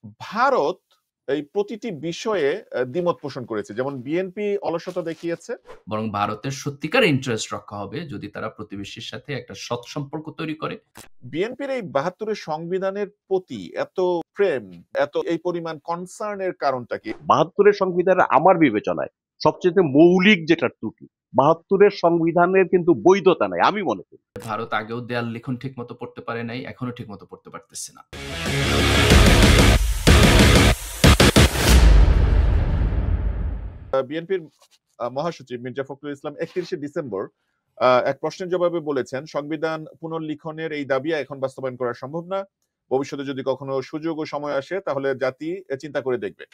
ভারত এই প্রতিটি বিষয়ে দ্বিমত পোষণ করেছে। যেমন বিএনপি অলসতা দেখিয়েছে। বরং ভারতের সত্যিকার ইন্টারেস্ট রক্ষা হবে যদি তারা প্রতিবেশীর সাথে একটা সৎ সম্পর্ক তৈরি করে। বিএনপির এই ৭২ এর সংবিধানের প্রতি এত প্রেম, এত এই পরিমাণ কনসার্ন এর কারণটা কি? ৭২ এর সংবিধানে আমার বিবেচনায় সবচেয়ে মৌলিক যেটা ত্রুটি, ৭২ এর সংবিধানের কিন্তু বৈধতা নাই আমি মনে করি। ভারত আগেও দেয়াল লিখন ঠিকমতো পড়তে পারে নাই, এখনো ঠিকমতো পড়তে পারতেছে না। বিএনপির মহাসচিব মির্জা ফখরুল ইসলাম ৩১শে ডিসেম্বর এক প্রশ্নের জবাবে বলেছেন, সংবিধান পুনর্লিখনের এই দাবি এখন বাস্তবায়ন করা সম্ভব না। ভবিষ্যতে যদি কখনো সুযোগ ও সময় আসে তাহলে জাতি চিন্তা করে দেখবে।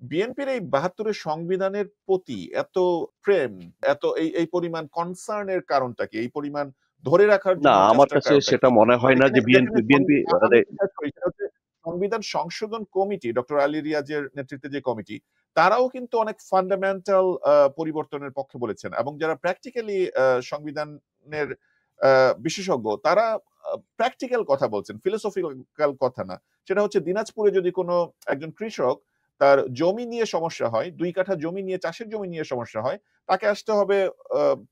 বিএনপির এই ৭২ এর সংবিধানের প্রতি এত প্রেম, এত এই পরিমাণ কনসার্ন এর কারণটা কি? এই পরিমাণ ধরে রাখার না, জন্য আমার চেষ্টার কাছে কারণটা সেটা কি? মনে হয় না এখানে যে এখানে বিএনপি আমি জিজ্ঞাসা করি সেটা হচ্ছে সংবিধান সংশোধন কমিটি ডক্টর আলী রিয়াজের নেতৃত্বে যে কমিটি, তারাও কিন্তু অনেক ফান্ডামেন্টাল পরিবর্তনের পক্ষে বলেছেন এবং যারা প্র্যাকটিক্যালি সংবিধানের বিশেষজ্ঞ তারা প্র্যাকটিক্যাল কথা বলছেন, ফিলোসফিক্যাল কথা না। সেটা হচ্ছে দিনাজপুরে যদি কোনো একজন কৃষক তার জমি নিয়ে সমস্যা হয়, ২ কাঠা জমি নিয়ে চাষের জমি নিয়ে সমস্যা হয়, তাকে আসতে হবে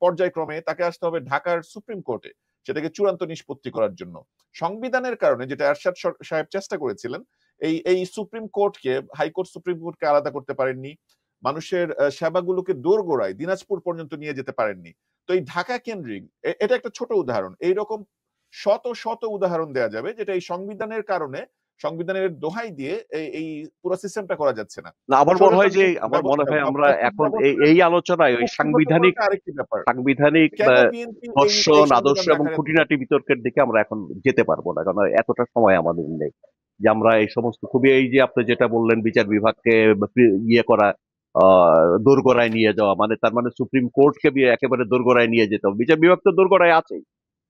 পর্যায়ক্রমে তাকে আসতে হবে ঢাকার সুপ্রিম কোর্টে সেটাকে চূড়ান্ত নিষ্পত্তি করার জন্য। সংবিধানের কারণে যেটা এরশাদ সাহেব চেষ্টা করেছিলেন, এই সুপ্রিম কোর্টকে হাইকোর্ট সুপ্রিম কোর্টকে আলাদা করতে পারেননি। মানুষের সেবাগুলোকে দোরগোড়ায় দিনাজপুর পর্যন্ত নিয়ে যেতে পারেননি। তো এই ঢাকা কেন্দ্রিক এটা একটা ছোট উদাহরণ। এইরকম শত শত উদাহরণ দেয়া যাবে যেটা এই সংবিধানের কারণে সংবিধানের দোহাই দিয়ে এই পুরো সিস্টেমটা করা যাচ্ছে না। না, আমার মনে হয় যে আমরা অস্ত্র এখন ব্যবস্থার এই আলোচনায় ওই কৌশলগত করাটা আরেকটি ব্যাপার। সাংবিধানিক কেন বিএনপি এই দর্শন আদর্শ সংবিধান এবং রাখার এত খুঁটিনাটি বিতর্কের দিকে আমরা এখন যেতে পারবো না, কারণ এতটা সময় আমাদের নেই যে আমরা এই সমস্ত খুবই এই যে আপনি যেটা বললেন বিচার বিভাগকে ইয়ে করা, দোরগোড়ায় নিয়ে যাওয়া, মানে তার মানে সুপ্রিম কোর্টকে একেবারে দোরগোড়ায় নিয়ে যেতে হবে। বিচার বিভাগ তো দোরগোড়ায় আছেই,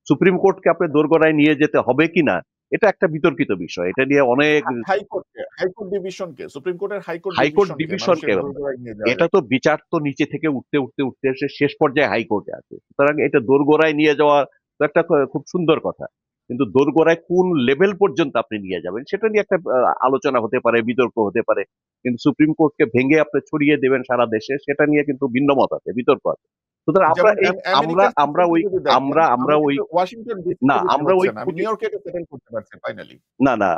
সুপ্রিম কোর্টকে আপনি দোরগোড়ায় নিয়ে যেতে হবে কিনা এটা একটা বিতর্কিত বিষয়। এটা নিয়ে অনেক হাইকোর্ট ডিভিশনকে সুপ্রিম কোর্টের হাইকোর্ট হাইকোর্ট ডিভিশনকে ডিভিশনকে মানুষের দোরগোড়ায় নিয়ে যাওয়া এটা যায়। তো বিচার তো নিচে থেকে উঠতে উঠতে উঠতে এসে শেষ পর্যায়ে হাইকোর্টে আছে, সুতরাং এটা দোরগোড়ায় নিয়ে যাওয়া তো একটা খুব সুন্দর কথা, কিন্তু দোরগোড়ায় কোন লেভেল পর্যন্ত আপনি নিয়ে যাবেন সেটা নিয়ে একটা আলোচনা হতে পারে, বিতর্ক হতে পারে। কিন্তু সুপ্রিম কোর্টকে ভেঙে আপনি ছড়িয়ে দেবেন সারা দেশে, সেটা নিয়ে কিন্তু ভিন্ন মত আছে, বিতর্ক আছে। সুতরাং আমরা যেমন এই আমরা আমেরিকার আমরা সিস্টেমকে ওই যদি দেখেন, আমরা আমি ওই কিন্তু ওয়াশিংটন না ডিসিতে যেতে আমরা ওই হচ্ছে না। আমি নিউ ইয়র্কে সেটেল করতে পারছি ফাইনালি। না না,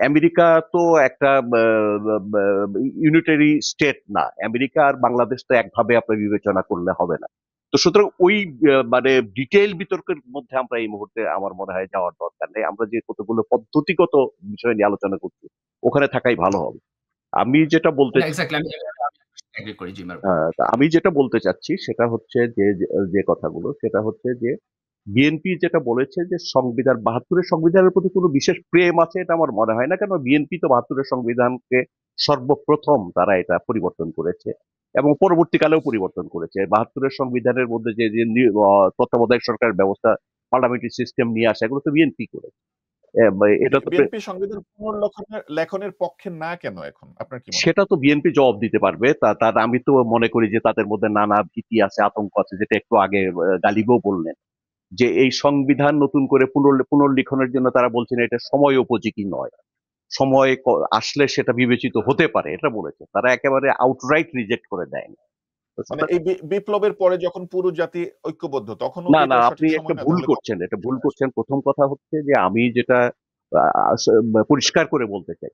আমেরিকা তো একটা ইউনিটারি স্টেট না, আমেরিকা আর বাংলাদেশ তো একভাবে আপনি বিবেচনা করলে হবে না। তো সুতরাং ওই মানে ডিটেইল বিতর্কের মধ্যে আমরা এই মুহূর্তে আমার মনে হয় যাওয়ার দরকার নেই। আমরা যে কতগুলো পদ্ধতিগত বিষয় নিয়ে আলোচনা করছি ওখানে থাকাই ভালো হবে। আমি যেটা বলতে না, এক্সাক্টলি আমি এগ্রি করি জিমার উপর। আমি যেটা বলতে চাচ্ছি সেটা হচ্ছে যে যে কথাগুলো সেটা হচ্ছে যে বিএনপি যেটা বলেছে যে সংবিধান ৭২ সংবিধানের প্রতি কোনো বিশেষ প্রেম আছে এটা আমার মনে হয় না, কেন বিএনপি তো ৭২ সংবিধানকে সর্বপ্রথম তারা এটা পরিবর্তন করেছে এবং পরবর্তীকালেও পরিবর্তন করেছে। ৭২ সংবিধানের মধ্যে যে যে তত্ত্বাবধায়ক সরকারের ব্যবস্থা, পার্লামেন্টারি সিস্টেম নিয়ে আসা, এগুলো তো বিএনপি করেছে। এটা তো বিএনপি সংবিধান পুনর্লেখনের পক্ষে না কেন এখন? আপনার কি মনে হয়? সেটা তো বিএনপি জবাব দিতে পারবে। তার আমি তো মনে করি যে তাদের মধ্যে নানা ভীতি আছে, আতঙ্ক আছে, যেটা একটু আগে গালিবও বললেন যে এই সংবিধান নতুন করে পুনর্লিখনের জন্য তারা বলছেন এটা সময় উপযোগী নয়, সময় আসলে সেটা বিবেচিত হতে পারে, এটা বলেছে। তারা একেবারে আউটরাইট রিজেক্ট করে দেয়নি। মানে এই বিপ্লবের পরে যখন পুরো জাতি ঐক্যবদ্ধ তখনও না কি না, এটা আপনি সঠিক একটা সময় না? ভুল তাহলে করছেন, এটা ভুল করছেন। প্রথম কথা হচ্ছে যে আমি যেটা পরিষ্কার করে বলতে চাই,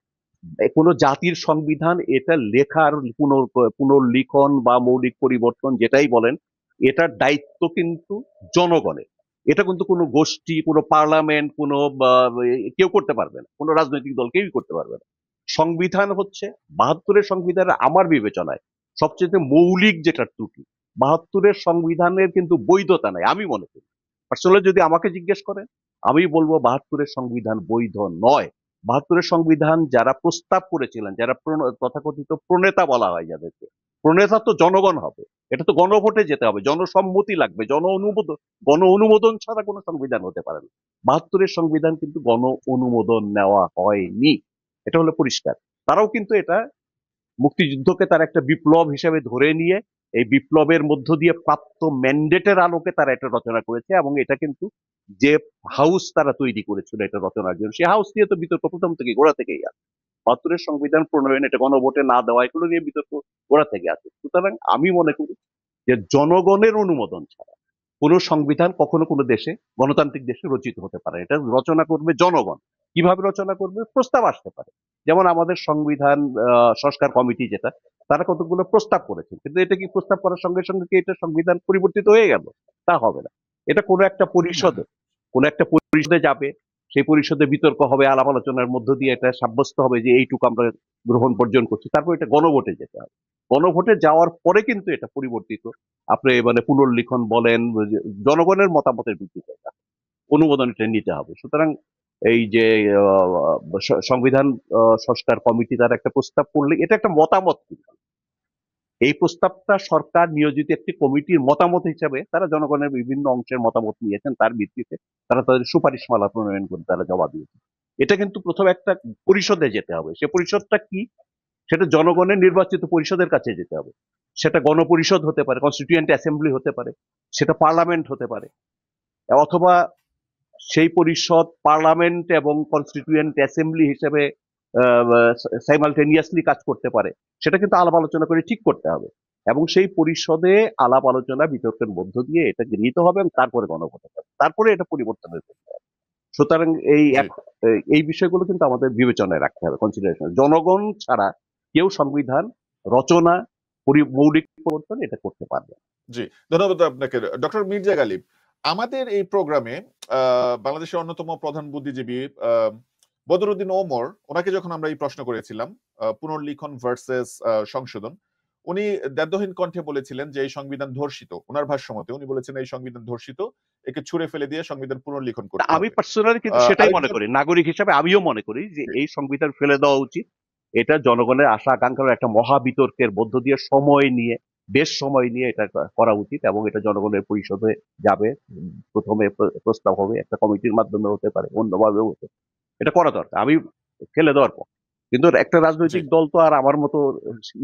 কোনো জাতির সংবিধান এটা লেখার পুনর্লিখন বা মৌলিক পরিবর্তন যেটাই বলেন, এটার দায়িত্ব কিন্তু জনগণের। এটা কিন্তু কোনো গোষ্ঠী, কোনো পার্লামেন্ট, কোনো কেউ করতে পারবে না, কোনো রাজনৈতিক দল কেউই করতে পারবে না। সংবিধান হচ্ছে ৭২ সংবিধানের আমার বিবেচনায় সবচেয়ে মৌলিক যেটা ত্রুটি, ৭২ সংবিধানের কিন্তু বৈধতা নাই আমি মনে করি। আসলে যদি আমাকে জিজ্ঞেস করেন আমি বলবো ৭২ সংবিধান বৈধ নয়। ৭২ সংবিধান যারা প্রস্তাব করেছিলেন, যারা তথাকথিত প্রণেতা বলা হয় যাদেরকে, প্রণেতা তো জনগণ হবে, এটা তো গণভোটে যেতে হবে, জনসম্মতি লাগবে, গণ অনুমোদন ছাড়া কোনো সংবিধান হতে পারে না। ৭২ সংবিধান কিন্তু গণ অনুমোদন নেওয়া হয়নি, এটা হলো পরিষ্কার। তারাও কিন্তু এটা মুক্তিযুদ্ধকে তার একটা বিপ্লব হিসেবে ধরে নিয়ে এই বিপ্লবের মধ্য দিয়ে প্রাপ্ত ম্যান্ডেটের আলোকে তারা এটা রচনা করেছে, এবং এটা কিন্তু যে হাউস তারা তৈরি করেছিল এটা রচনার জন্য, সেই হাউস নিয়ে তো বিতর্ক প্রথম থেকে গোড়া থেকেই আছে। ৭২ সংবিধান প্রণয়ন, এটা গণভোটে না দেওয়া, এগুলো নিয়ে বিতর্ক ওরা থেকে আছে। সুতরাং আমি মনে করি যে জনগণের অনুমোদন ছাড়া কোন সংবিধান কখনো কোনো দেশে, গণতান্ত্রিক দেশে রচিত হতে পারে। এটা রচনা করবে জনগণ। কিভাবে রচনা করবে? প্রস্তাব আসতে পারে। যেমন আমাদের সংবিধান সংস্কার কমিটি যেটা, তারা কতগুলো প্রস্তাব করেছেন, কিন্তু এটা কি প্রস্তাব করার সঙ্গে সঙ্গে কি এটা সংবিধান পরিবর্তিত হয়ে গেল? তা হবে না। এটা কোনো একটা না, পরিষদে, কোনো একটা পরিষদে যাবে, সেই পরিষদে বিতর্ক হবে, আলাপ আলোচনার মধ্য দিয়ে এটা সাব্যস্ত হবে যে এইটুকু আমরা গ্রহণ বর্জন করছি, তারপর এটা গণভোটে যেতে হবে। গণভোটে যাওয়ার পরে কিন্তু এটা পরিবর্তিত, আপনি মানে পুনর্লিখন বলেন, জনগণের মতামতের ভিত্তিতে এটা অনুমোদন এটা নিতে হবে। সুতরাং এই যে সংবিধান সংস্কার কমিটি তার একটা প্রস্তাব করলে এটা একটা মতামত, কিন্তু এই প্রস্তাবটা সরকার নিয়োজিত একটি কমিটির মতামত হিসাবে তারা জনগণের বিভিন্ন অংশের মতামত নিয়েছেন, তার ভিত্তিতে তারা তাদের সুপারিশমালা প্রণয়ন করে তারা জমা দিয়েছে। এটা কিন্তু প্রথমে একটা পরিষদে যেতে হবে। সে পরিষদটা কি? সেটা জনগণের নির্বাচিত পরিষদের কাছে যেতে হবে। সেটা গণপরিষদ হতে পারে, কনস্টিটিউয়েন্ট অ্যাসেম্বলি হতে পারে, সেটা পার্লামেন্ট হতে পারে, অথবা সেই পরিষদ পার্লামেন্ট এবং কনস্টিটিউয়েন্ট অ্যাসেম্বলি হিসেবে সাইমালটেনিয়াসলি কাজ করতে পারে। সেটা কিন্তু আলাপ আলোচনা করে ঠিক করতে হবে, এবং সেই পরিষদে আলাপ আলোচনা বিতর্কের মধ্য দিয়ে এটা গৃহীত হবে এবং তারপরে গণভোট হবে, তারপরে এটা পরিবর্তনের করতে হবে। সুতরাং এই বিষয়গুলো কিন্তু আমাদের বিবেচনায় রাখতে হবে, কনসিডারেশন। জনগণ ছাড়া কেউ সংবিধান রচনা, মৌলিক পরিবর্তন এটা করতে পারবে না। জি, ধন্যবাদ আপনাকে ডক্টর মির্জা গালিব। আমাদের এই প্রোগ্রামে বাংলাদেশের অন্যতম প্রধান বুদ্ধিজীবী বদরুদ্দিন ওমর, ওনাকে যখন আমরা এই প্রশ্ন করেছিলাম পুনর্লিখন ভার্সেস সংশোধন, উনি দ্ব্যর্থহীন কণ্ঠে বলেছিলেন যে এই সংবিধান ধর্ষিত। ওনার ভাষ্য মতে উনি বলেছেন এই সংবিধান ধর্ষিত, একে ছুঁড়ে ফেলে দিয়ে সংবিধান পুনর্লিখন করতে আমি হবে। পার্সোনালি কিন্তু সেটাই মনে করি, নাগরিক হিসাবে আমিও মনে করি যে এই সংবিধান ফেলে দেওয়া উচিত। এটা জনগণের আশা আকাঙ্ক্ষার একটা মহা বিতর্কের মধ্য দিয়ে সময় নিয়ে, বেশ সময় নিয়ে এটা করা উচিত, এবং এটা জনগণের পরিষদে যাবে। প্রথমে প্রস্তাব হবে, একটা কমিটির মাধ্যমে হতে পারে, অন্যভাবে হতে পারে। এটা করা দরকার, আমি ফেলে দেওয়ার পর। কিন্তু একটা রাজনৈতিক দল তো আর আমার মতো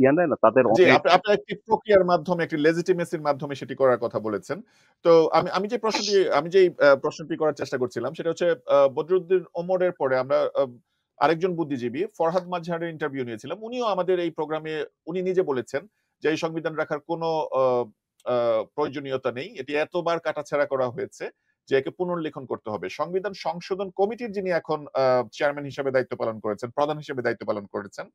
ইয়ে নেয় না, তাদের জি, অনেক আপনি একটি প্রক্রিয়ার মাধ্যমে, একটি লেজিটিমেসির মাধ্যমে সেটি করার কথা বলেছেন। তো আমি যে প্রশ্নটি করার চেষ্টা করছিলাম সেটা হচ্ছে বদরুদ্দিন ওমরের পরে আমরা আরেকজন বুদ্ধিজীবী ফরহাদ মাজহারের ইন্টারভিউ নিয়েছিলাম। উনিও আমাদের এই প্রোগ্রামে উনি নিজে বলেছেন যে এই সংবিধান রাখার কোনো প্রয়োজনীয়তা নেই। এটি এতবার কাটাছেঁড়া করা হয়েছে যে একে পুনর্লিখন করতে হবে। সংবিধান সংশোধন কমিটির যিনি এখন চেয়ারম্যান হিসেবে দায়িত্ব পালন করেছেন, প্রধান হিসেবে দায়িত্ব পালন করেছেন,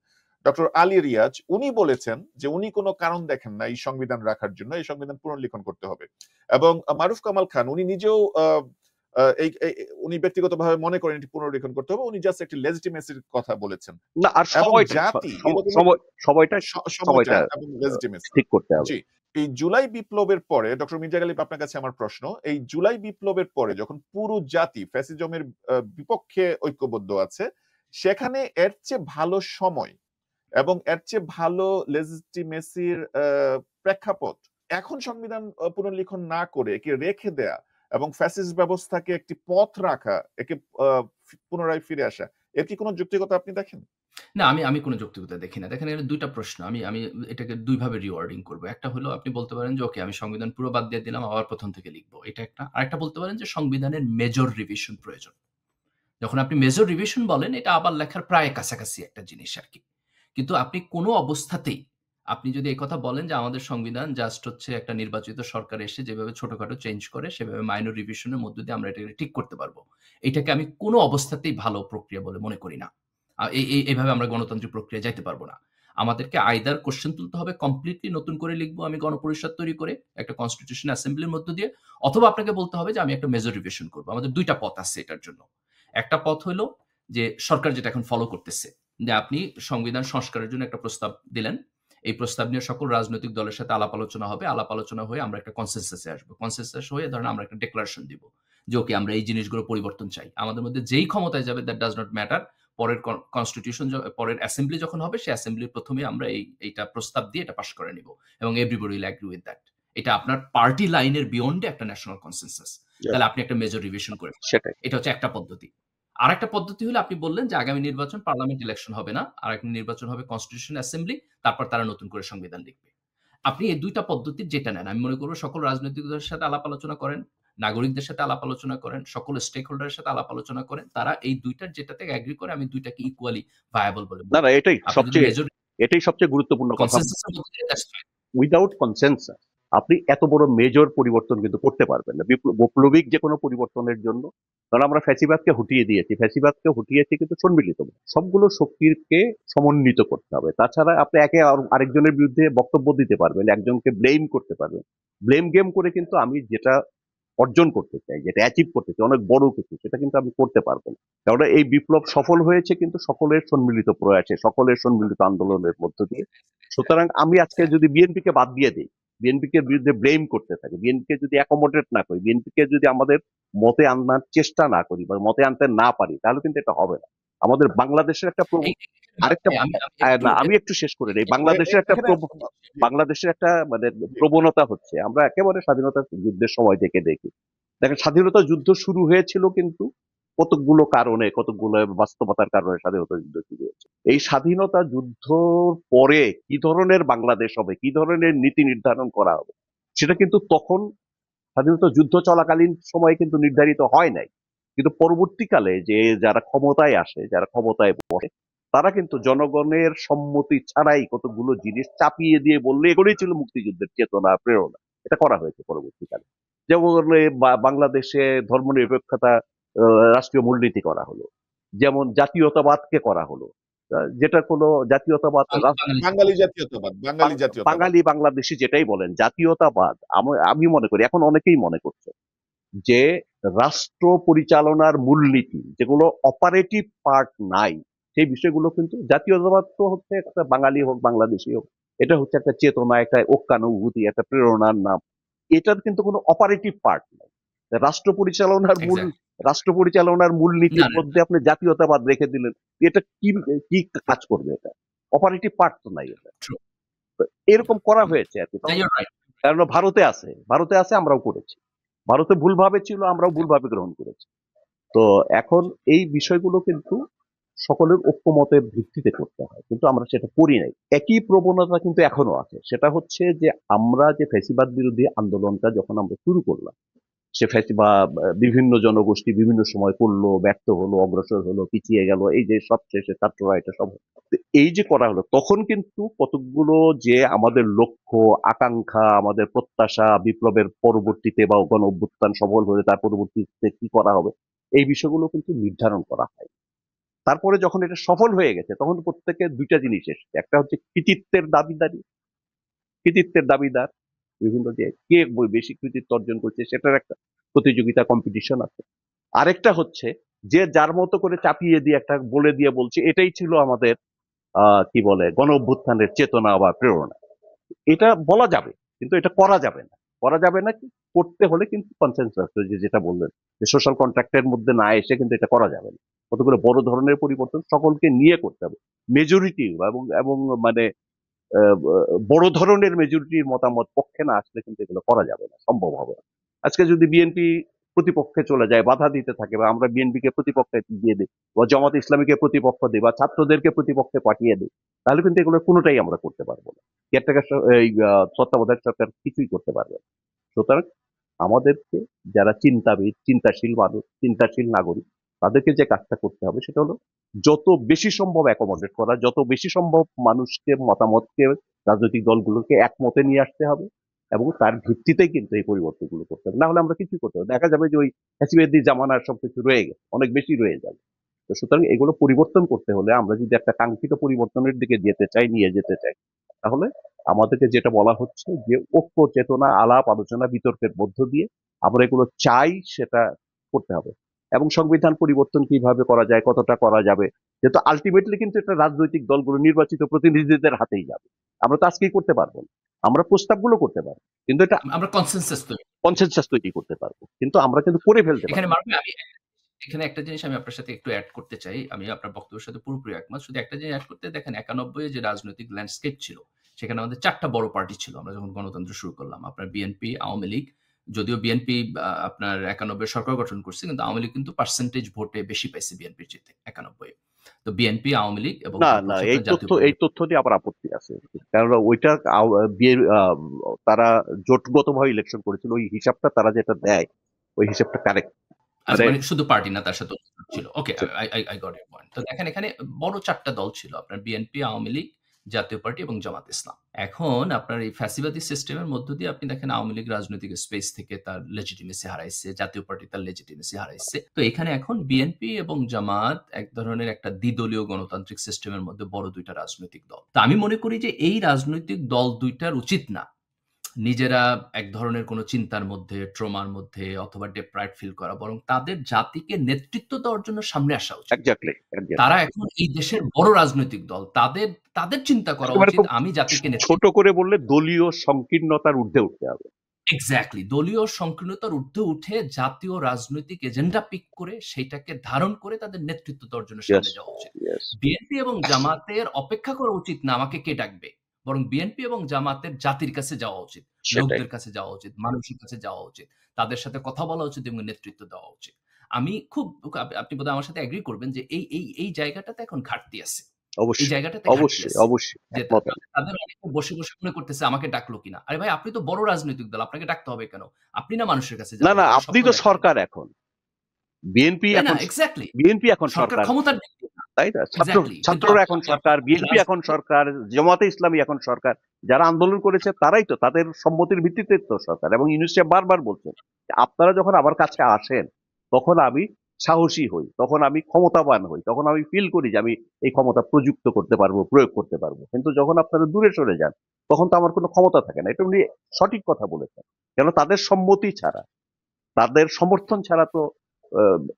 ডক্টর আলী রিয়াজ, উনি বলেছেন যে উনি কোনো কারণ দেখেন না এই সংবিধান রাখার জন্য, এই সংবিধান পুনর্লিখন করতে হবে। এবং মারুফ কামাল খান উনি নিজেও উনি ব্যক্তিগতভাবে মনে করেন এটি পুনর্লিখন করতে হবে, উনি জাস্ট একটি লেজিটিমেসির কথা বলেছেন। না, আর এবং সময়টা জাতি সময়টা সময়টা এবং লেজিটিমেসি। ঠিক করতে হবে। জি, এই জুলাই বিপ্লবের পরে ডক্টর মির্জা গালিব, আপনার কাছে আমার প্রশ্ন, এই জুলাই বিপ্লবের পরে যখন পুরো জাতি ফ্যাসিজমের বিপক্ষে ঐক্যবদ্ধ আছে, সেখানে এর চেয়ে ভালো সময় এবং এর চেয়ে ভালো লেজিটিমেসির প্রেক্ষাপট এখন সংবিধান পুনর্লিখন না করে একে রেখে দেয়া এবং ফ্যাসিস্ট ব্যবস্থাকে একটি পথ রাখা, একে পুনরায় ফিরে আসা, এর কি কোনো যৌক্তিকতা আপনি দেখেন? না, আমি কোনো যৌক্তিকতা দেখি না। দেখেন, এখানে ২ টা প্রশ্ন। আমি এটাকে ২ ভাবে রিওয়ার্ডিং করব। একটা হলো আপনি বলতে পারেন যে ওকে আমি সংবিধান পুরো বাদ দিয়ে দিলাম, আবার ১ম থেকে লিখব। এটা একটা। আরেকটা বলতে পারেন যে সংবিধানের মেজর রিভিশন প্রয়োজন। যখন আপনি মেজর রিভিশন বলেন, এটা আবার লেখার প্রায় কাছাকাছি একটা জিনিস আরকি। কিন্তু আপনি কোনো অবস্থাতেই আপনি যদি এই কথা বলেন যে আমাদের সংবিধান জাস্ট হচ্ছে একটা নির্বাচিত সরকার এসে যেভাবে ছোটখাটো চেঞ্জ করে সেভাবে মাইনর রিভিশনের মধ্য দিয়ে আমরা এটাকে ঠিক করতে পারবো। এটাকে আমি কোনো অবস্থাতেই ভালো প্রক্রিয়া বলে মনে করি না। এইভাবে আমরা গণতান্ত্রিক প্রক্রিয়ায় যাইতে পারবো না। আমাদেরকে আইদার কোয়েশ্চেন তুলতে হবে, কমপ্লিটলি নতুন করে লিখবো আমি গণপরিষদ তৈরি করে একটা কনস্টিটিউশন অ্যাসেম্বলির মধ্য দিয়ে, অথবা আপনাকে বলতে হবে যে আমি একটা মেজর রিভিশন করব। আমাদের ২ টা পথ আছে এটার জন্য। একটা পথ হলো যে সরকার যেটা এখন ফলো করতেছে, যে আপনি সংবিধান সংস্কারের জন্য একটা প্রস্তাব দিলেন। এই প্রস্তাব নিয়ে সকল রাজনৈতিক দলের সাথে আলাপ আলোচনা হবে। আলাপ আলোচনা হয়ে আমরা একটা কনসেনসাসে আসবো। কনসেনসাস হয়ে ধরেন আমরা একটা ডিক্লারেশন দিব যে ওকে আমরা এই জিনিসগুলো পরিবর্তন চাই। আমাদের মধ্যে যেই ক্ষমতায় যাবে দ্যাট ডাজ নট ম্যাটার। পরের কনস্টিটিউশন পরের অ্যাসেম্বলি যখন হবে সেই অ্যাসেম্বলির প্রথমে আমরা এইটা প্রস্তাব দিয়ে এটা পাস করে নিব এবং everybody will agree with that. এটা আপনার পার্টি লাইনের বিয়ন্ডে একটা ন্যাশনাল কনসেনসাস। তাহলে আপনি একটা মেজর রিভিশন করে সেটাই। এটা হচ্ছে একটা পদ্ধতি। আরেকটা পদ্ধতি হলো আপনি বললেন যে আগামী নির্বাচন পার্লামেন্ট ইলেকশন হবে না। আরেকটা নির্বাচন হবে কনস্টিটিউশন অ্যাসেম্বলি, তারপর তারা নতুন করে সংবিধান লিখবে। আপনি এই ২ টা পদ্ধতির যেটা নেন, আমি মনে করব সকল রাজনৈতিক দলের সাথে আলাপ আলোচনা করেন, নাগরিকদের সাথে আলাপ আলোচনা করেন, সকল স্টেক হোল্ডারের সাথে আলাপ আলোচনা করেন। তারা এই ২ টার যেটাতে এগ্রি করে আমি ২ টাকে ইকুয়ালি ভায়াবল বলে না, বলব। না, আপনি যদি এটাই সবচেয়ে গুরুত্বপূর্ণ কথা। কনসেনসাস এর মধ্যে দ্যাটস ফাইন। উইদাউট কনসেনসাস আপনি এত বড় মেজর পরিবর্তন কিন্তু করতে পারবেন না বৈপ্লবিক যে কোনো পরিবর্তনের জন্য। কারণ আমরা ফ্যাসিবাদকে হটিয়েছি কিন্তু সম্মিলিত সবগুলো শক্তিকে সমন্বিত করতে হবে। তাছাড়া আপনি একে আরেকজনের বিরুদ্ধে বক্তব্য দিতে পারবেন, একজনকে ব্লেম করতে পারবেন। ব্লেম গেম করে কিন্তু আমি যেটা অর্জন করতে চাই, যেটা অ্যাচিভ করতে চাই, অনেক বড় কিছু, সেটা কিন্তু আমি করতে পারবো না। কারণ এই বিপ্লব সফল হয়েছে কিন্তু সকলের সম্মিলিত প্রয়াসে, সকলের সম্মিলিত আন্দোলনের মধ্য দিয়ে। সুতরাং আমি আজকে যদি বিএনপিকে বাদ দিয়ে দিই, বিএনপিকে বিরুদ্ধে ব্লেম করতে থাকি, বিএনপিকে যদি অ্যাকোমোডেট না করি, বিএনপিকে যদি আমাদের মতে আনার চেষ্টা না করি বা মতে আনতে না পারি, তাহলে কিন্তু এটা হবে না। আমাদের বাংলাদেশের একটা আরেকটা আমি একটু শেষ করে দিই। বাংলাদেশের একটা মানে প্রবণতা হচ্ছে, আমরা একেবারে স্বাধীনতা যুদ্ধের সময় থেকে দেখি, দেখেন স্বাধীনতা যুদ্ধ শুরু হয়েছিল কিন্তু কতগুলো কারণে, কতগুলো বাস্তবতার কারণে স্বাধীনতা যুদ্ধ শুরু হয়েছে। এই স্বাধীনতা যুদ্ধ পরে কি ধরনের বাংলাদেশ হবে, কি ধরনের নীতি নির্ধারণ করা হবে, সেটা কিন্তু তখন স্বাধীনতা যুদ্ধ চলাকালীন সময়ে কিন্তু নির্ধারিত হয় নাই। কিন্তু পরবর্তীকালে যে যারা ক্ষমতায় আসে, যারা ক্ষমতায় বসে, তারা কিন্তু জনগণের সম্মতি ছাড়াই কতগুলো জিনিস চাপিয়ে দিয়ে বললে এগুলোই ছিল মুক্তিযুদ্ধের চেতনা, প্রেরণা। এটা করা হয়েছে পরবর্তীকালে। যেমন বাংলাদেশে ধর্মনিরপেক্ষতা রাষ্ট্রীয় মূলনীতি করা হলো, যেমন জাতীয়তাবাদকে করা হলো, যেটা কোনো জাতীয়তাবাদ বাঙালি বাংলাদেশি যেটাই বলেন জাতীয়তাবাদ, আমি মনে করি এখন অনেকেই মনে করছে যে রাষ্ট্র পরিচালনার মূলনীতি যেগুলো অপারেটিভ পার্ট নাই, সেই বিষয়গুলো কিন্তু জাতীয়তাবাদ তো হচ্ছে একটা বাঙালি হোক বাংলাদেশি হোক, এটা হচ্ছে একটা চেতনা, একটা ঐক্যানুভূতি, একটা প্রেরণার নাম। এটার কিন্তু কোনো অপারেটিভ পার্ট নাই। রাষ্ট্র পরিচালনার মূলনীতির মধ্যে আপনি জাতীয়তাবাদ রেখে দিলেন, এটা কি কাজ করবে? এটা অপারেটিভ পার্ট তো নাই। এটা এরকম করা হয়েছে আর কি। কারণ ভারতে আছে, আমরাও করেছি। ভারতে ভুলভাবে ছিল, আমরাও ভুলভাবে গ্রহণ করেছি। তো এখন এই বিষয়গুলো কিন্তু সকলের ঐক্যমতের ভিত্তিতে করতে হয়, কিন্তু আমরা সেটা করি নাই। একই প্রবণতা কিন্তু এখনো আছে, সেটা হচ্ছে যে আমরা যে ফ্যাসিবাদ বিরোধী আন্দোলনটা যখন আমরা শুরু করলাম, সে বিভিন্ন জনগোষ্ঠী বিভিন্ন সময় করলো, ব্যর্থ হলো, অগ্রসর হলো, পিছিয়ে গেল, এই যে সবশেষে ছাত্ররা এটা সব এই যে করা হলো, তখন কিন্তু কতগুলো যে আমাদের লক্ষ্য, আকাঙ্ক্ষা, আমাদের প্রত্যাশা, বিপ্লবের পরবর্তীতে বা গণ অভ্যুত্থান সফল হলে তার পরবর্তীতে কি করা হবে, এই বিষয়গুলো কিন্তু নির্ধারণ করা হয়। তারপরে যখন এটা সফল হয়ে গেছে, তখন প্রত্যেকের দুইটা জিনিস এসেছে। একটা হচ্ছে কৃতিত্বের দাবিদার, বিভিন্ন যে কে বেশি কৃতিত্ব অর্জন করছে সেটার একটা প্রতিযোগিতা, কম্পিটিশন আছে। আরেকটা হচ্ছে যে যার মতো করে চাপিয়ে দিয়ে একটা বলে দিয়ে বলছে এটাই ছিল আমাদের কি বলে গণ অভ্যুত্থানের চেতনা বা প্রেরণা। এটা বলা যাবে কিন্তু এটা করা যাবে না কি করতে হলে কিন্তু কনসেনসাস, যেটা বললেন যে সোশ্যাল কন্ট্রাক্টের মধ্যে না এসে কিন্তু এটা করা যাবে না। কতগুলো বড় ধরনের পরিবর্তন সকলকে নিয়ে করতে হবে, মেজরিটি এবং মানে বড় ধরনের মেজরিটির মতামত পক্ষে না আসলে কিন্তু এগুলো করা যাবে না, সম্ভব হবে না। আজকে যদি বিএনপি প্রতিপক্ষে চলে যায়, বাধা দিতে থাকে, বা আমরা বিএনপিকে প্রতিপক্ষে দিয়ে দিই, বা জামাত ইসলামীকে প্রতিপক্ষ দিই, বা ছাত্রদেরকে প্রতিপক্ষে পাঠিয়ে দিই, তাহলে কিন্তু এগুলো কোনোটাই আমরা করতে পারবো না। এই তত্ত্বাবধায়ক সরকার কিছুই করতে পারবে না। সুতরাং আমাদেরকে যারা চিন্তাবিদ, চিন্তাশীল নাগরিক, তাদেরকে যে কাজটা করতে হবে সেটা হলো যত বেশি সম্ভব অ্যাকোমোডেট করা, যত বেশি সম্ভব মানুষকে, মতামতকে, রাজনৈতিক দলগুলোকে একমতে নিয়ে আসতে হবে, এবং তার ভিত্তিতেই কিন্তু এই পরিবর্তনগুলো করতে হবে। না হলে আমরা কিছুই করতে হবে, দেখা যাবে যে ওই ফ্যাসিবাদী জামানার সবকিছু রয়ে গেছে, অনেক বেশি রয়ে যাবে। তো সুতরাং এগুলো পরিবর্তন করতে হলে, আমরা যদি একটা কাঙ্ক্ষিত পরিবর্তনের দিকে নিয়ে যেতে চাই, তাহলে আমাদেরকে যেটা বলা হচ্ছে যে ঐক্য, চেতনা, আলাপ আলোচনা, বিতর্কের মধ্য দিয়ে আমরা এগুলো চাই সেটা করতে হবে। এবং সংবিধান পরিবর্তন কিভাবে করা যায়, কতটা করা যাবে, যেহেতু আলটিমেটলি কিন্তু এটা রাজনৈতিক দলগুলো, নির্বাচিত প্রতিনিধিদের হাতেই যাবে। আমরা তো আজকেই করতে পারবো না, আমরা প্রস্তাবগুলো করতে পারবো, কিন্তু এটা আমরা কনসেনসাস তৈরি করতে পারবো, কিন্তু আমরা কিন্তু করে ফেলতে পারবো। এখানে একটা জিনিস আমি আপনার সাথে একটু অ্যাড করতে চাই, আমি আপনার বক্তব্যের সাথে পুরোপুরি একমত। শুধু একটা জিনিস অ্যাড করতে, দেখেন 91 যে রাজনৈতিক ল্যান্ডস্কেপ ছিল, সেখানে আমাদের 4টা বড় পার্টি ছিল আমরা যখন গণতন্ত্র শুরু করলাম। আপনার বিএনপি, আওয়ামী লীগ, যদিও বিএনপি আপনার 91 সরকার গঠন করছে, কিন্তু আওয়ামী লীগ কিন্তু পার্সেন্টেজ ভোটে বেশি পাইছে বিএনপির চেয়ে 91। তো বিএনপি, আওয়ামী লীগ এবং না, এই তথ্য দিয়ে আবার আপত্তি আছে, কারণ ওইটা তারা জোটগতভাবে ইলেকশন করেছিল, ওই হিসাবটা তারা যেটা দেয় ওই হিসেবটা কারেক্ট। আচ্ছা, মানে মানে শুধু পার্টি না, তার সাথে ছিল। ওকে, আই গট ইউর পয়েন্ট। তো দেখেন এখানে বড় ৪ টা দল ছিল। আপনার বিএনপি, আওয়ামী লীগ, জাতীয় পার্টি এবং জামাত ইসলাম। এখন আপনার এই ফ্যাসিবাদী সিস্টেমের মধ্য দিয়ে আপনি দেখেন আওয়ামী লীগ রাজনৈতিক স্পেস থেকে তার লেজিটিমেসি হারাইছে, জাতীয় পার্টি তার লেজিটিমেসি হারাইছে। তো এখানে এখন বিএনপি এবং জামাত এক ধরনের একটা দ্বিদলীয় গণতান্ত্রিক সিস্টেমের মধ্যে বড় ২ টা রাজনৈতিক দল। তো আমি মনে করি যে এই রাজনৈতিক দল ২ টার উচিত না নিজেরা এক ধরনের কোনো চিন্তার মধ্যে, ট্রমার মধ্যে অথবা ডেপ্রাইভড ফিল করা, বরং তাদের জাতিকে নেতৃত্ব দেওয়ার জন্য সামনে আসা উচিত। এক্স্যাক্টলি। তারা এখন এই দেশের বড় রাজনৈতিক দল। তাদের চিন্তা করা একেবারে উচিত খুব আমি জাতিকে ছোট করে বললে দলীয় সংকীর্ণতার ঊর্ধ্বে উঠতে হবে। এক্সাক্টলি দলীয় সংকীর্ণতার ঊর্ধ্বে উঠে জাতীয় রাজনৈতিক এজেন্ডা পিক করে সেটাকে ধারণ করে তাদের নেতৃত্ব দেওয়ার জন্য ইয়েস, সামনে যাওয়া উচিত। ইয়েস। বিএনপি এবং জামাতের অপেক্ষা করা উচিত না আমাকে কে ডাকবে, বরং বিএনপি এবং জামাতের জাতির কাছে যাওয়া উচিত, সেটাই। লোকদের কাছে যাওয়া উচিত, মানুষের কাছে যাওয়া উচিত, তাদের সাথে কথা বলা উচিত এবং নেতৃত্ব দেওয়া উচিত। আমি খুব আপনি বোধহয় আমার সাথে এগ্রি করবেন যে এই জায়গাটাতে এখন ঘাটতি আছে। এই অবশ্যই, জায়গাটাতে ঘাটতি অবশ্যই, আছে। অবশ্যই যে একমত আমি। তাদের অনেকে বসে মনে করতেছে আমাকে ডাকলো কিনা। আরে ভাই, আপনি তো বড় রাজনৈতিক দল, আপনাকে ডাকতে হবে কেন? আপনি না মানুষের কাছে না, যাবেন, না, তাদের আপনি স্বপ্ন তো দেখাবেন। সরকার এখন। বিএনপি তাই না? এখন এক্সাক্টলি। বিএনপি এখন সরকার সরকার, ক্ষমতার দিকে না। তাই না? এক্সাক্টলি। কিন্তু ছাত্ররা এখন সরকার, এই বিএনপি এখন সরকার, জামাতে ইসলামী এখন সরকার। যারা আন্দোলন করেছে তারাই তো, তাদের সম্মতির ভিত্তিতে তো সরকার। এবং ইউনূস সাহেব বারবার বলছেন যে, আপনারা যখন আমার কাছে আসেন তখন আমি সাহসী হই, তখন আমি ক্ষমতাবান হই, তখন আমি ফিল করি যে আমি এই ক্ষমতা প্রযুক্ত করতে পারবো, প্রয়োগ করতে পারবো। কিন্তু যখন আপনারা দূরে সরে যান তখন তো আমার কোনো ক্ষমতা থাকে না। এটা উনি সঠিক কথা বলেছেন। কেন তাদের সম্মতি ছাড়া, তাদের সমর্থন ছাড়া তো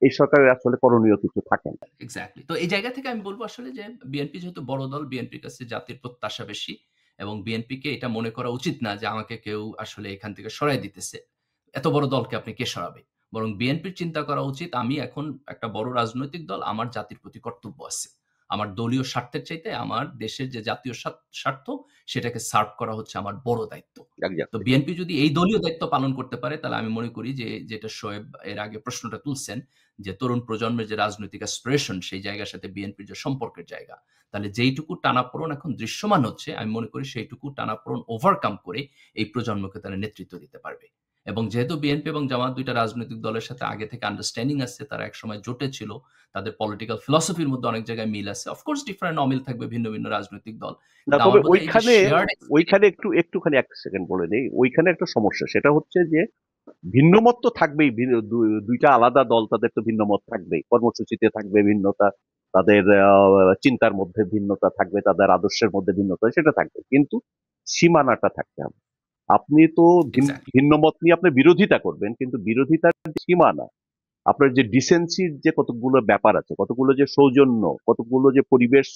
এই সরকারের আসলে করণীয় কিছু থাকে না। এক্সাক্টলি। তো এই জায়গা থেকে আমি বলব আসলে যে বিএনপি যেহেতু বড় দল, বিএনপির কাছে জাতির প্রত্যাশা বেশি এবং বিএনপিকে এটা মনে করা উচিত না যে আমাকে কেউ আসলে এখান থেকে সরাই দিতেছে। এত বড় দলকে আপনি কে সরাবে? বরং বিএনপির চিন্তা করা উচিত আমি এখন একটা বড় রাজনৈতিক দল, আমার জাতির প্রতি কর্তব্য আছে। আমার দলীয় স্বার্থের চাইতে আমার দেশের যে জাতীয় স্বার্থ সেটাকে সার্ভ করা হচ্ছে আমার বড় দায়িত্ব। তো Exactly. বিএনপি যদি এই দলীয় দায়িত্ব পালন করতে পারে তাহলে আমি মনে করি যে যেটা শোয়েব এর আগে প্রশ্নটা তুলছেন যে তরুণ প্রজন্মের যে রাজনৈতিক অ্যাসপিরেশন সেই জায়গার সাথে বিএনপির যে সম্পর্কের জায়গা, তাহলে যেইটুকু টানাপোড়েন এখন দৃশ্যমান হচ্ছে আমি মনে করি সেইটুকু টানাপোড়েন ওভারকাম করে এই প্রজন্মকে তারা নেতৃত্ব দিতে পারবে। এবং যেহেতু বিএনপি এবং জামাত ২ টা রাজনৈতিক দলের সাথে আগে থেকে আন্ডারস্ট্যান্ডিং আছে, তারা একসময় জোটে ছিল, তাদের পলিটিক্যাল ফিলসফির মধ্যে অনেক জায়গায় মিল আছে। অফকোর্স ডিফারেন্ট অমিল থাকবে ভিন্ন রাজনৈতিক দল। না, কিন্তু তবে আমার বোধহয় এই যে শেয়ার্ড ওইখানে একটুখানি এক সেকেন্ড বলে নেই। ওইখানে একটা সমস্যা, সেটা হচ্ছে যে ভিন্ন মত তো থাকবেই। দুইটা আলাদা দল, তাদের তো ভিন্ন মত থাকবেই, কর্মসূচিতে থাকবে ভিন্নতা, তাদের চিন্তার মধ্যে ভিন্নতা থাকবে, তাদের আদর্শের মধ্যে ভিন্নতা সেটা থাকবে, কিন্তু সীমানাটা থাকতে হবে। আপনি তো এক্সাক্টলি ভিন্ন মত নিয়ে আপনি বিরোধিতা করবেন, কিন্তু বিরোধিতার যে সীমানা, আপনার যে ডিসেন্সির যে কতগুলো ব্যাপার আছে, কতগুলো যে সৌজন্য, কতগুলো যে পরিবেশ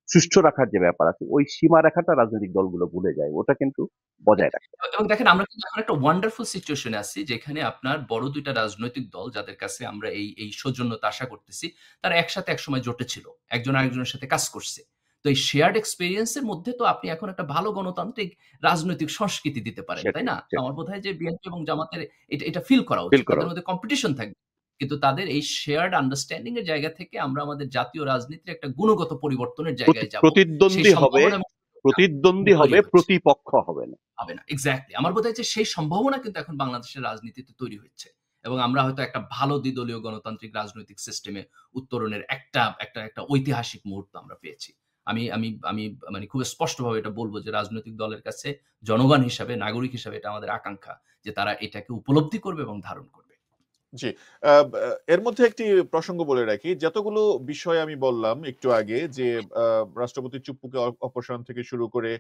সুষ্ঠু রাখার যে ব্যাপার আছে, ওই সীমারেখাটা রাজনৈতিক দলগুলো ভুলে যায়, ওটা কিন্তু বজায় রাখে। এবং দেখেন আমরা কিন্তু এখন একটা ওয়ান্ডারফুল সিচুয়েশনে আছি যেখানে আপনার বড় ২ টা রাজনৈতিক দল যাদের কাছে আমরা এই সৌজন্যতা আশা করতেছি, তারা একসাথে একসময় জোটে ছিল। একজন আরেকজনের সাথে কাজ করছে। তো এই শেয়ার্ড এক্সপেরিয়েন্স এর মধ্যে তো আপনি এখন একটা ভালো গণতান্ত্রিক রাজনৈতিক সংস্কৃতি দিতে পারেন, তাই সেটাই, না? তো সেটাই। আমার বোধ হয় যে বিএনপি এবং জামাতের এটা ফিল করা ফিল উচিত। করা তাদের মধ্যে কম্পিটিশন থাকবে। কিন্তু তাদের এই শেয়ার্ড আন্ডারস্ট্যান্ডিং এর জায়গা থেকে আমরা আমাদের জাতীয় রাজনীতির একটা গুণগত পরিবর্তনের জায়গায় যাব। সেই প্রতিদ্বন্দ্বী হবে, সম্ভাবনা প্রতিদ্বন্দ্বী তৈরি হবে, হচ্ছে। প্রতিপক্ষ হবে না। হবে না। এক্সাক্টলি। আমার বোধ হয় যে সেই সম্ভাবনা কিন্তু এখন বাংলাদেশের রাজনীতিতে তৈরি হচ্ছে। এবং আমরা হয়তো একটা ভালো দ্বিদলীয় গণতান্ত্রিক রাজনৈতিক সিস্টেমে উত্তরণের একটা ঐতিহাসিক মুহূর্ত আমরা পেয়েছি। আমি আমি আমি মানে খুব স্পষ্টভাবে এটা বলব যে রাজনৈতিক দলের কাছে জনগণ হিসাবে, নাগরিক হিসাবে এটা আমাদের আকাঙ্ক্ষা যে তারা এটাকে উপলব্ধি করবে এবং ধারণ করবে। জি। এর মধ্যে একটি প্রসঙ্গ বলে রাখি। যতগুলো বিষয় আমি বললাম একটু আগে যে রাষ্ট্রপতির চুপ্পুকে অপসারণ থেকে শুরু করে,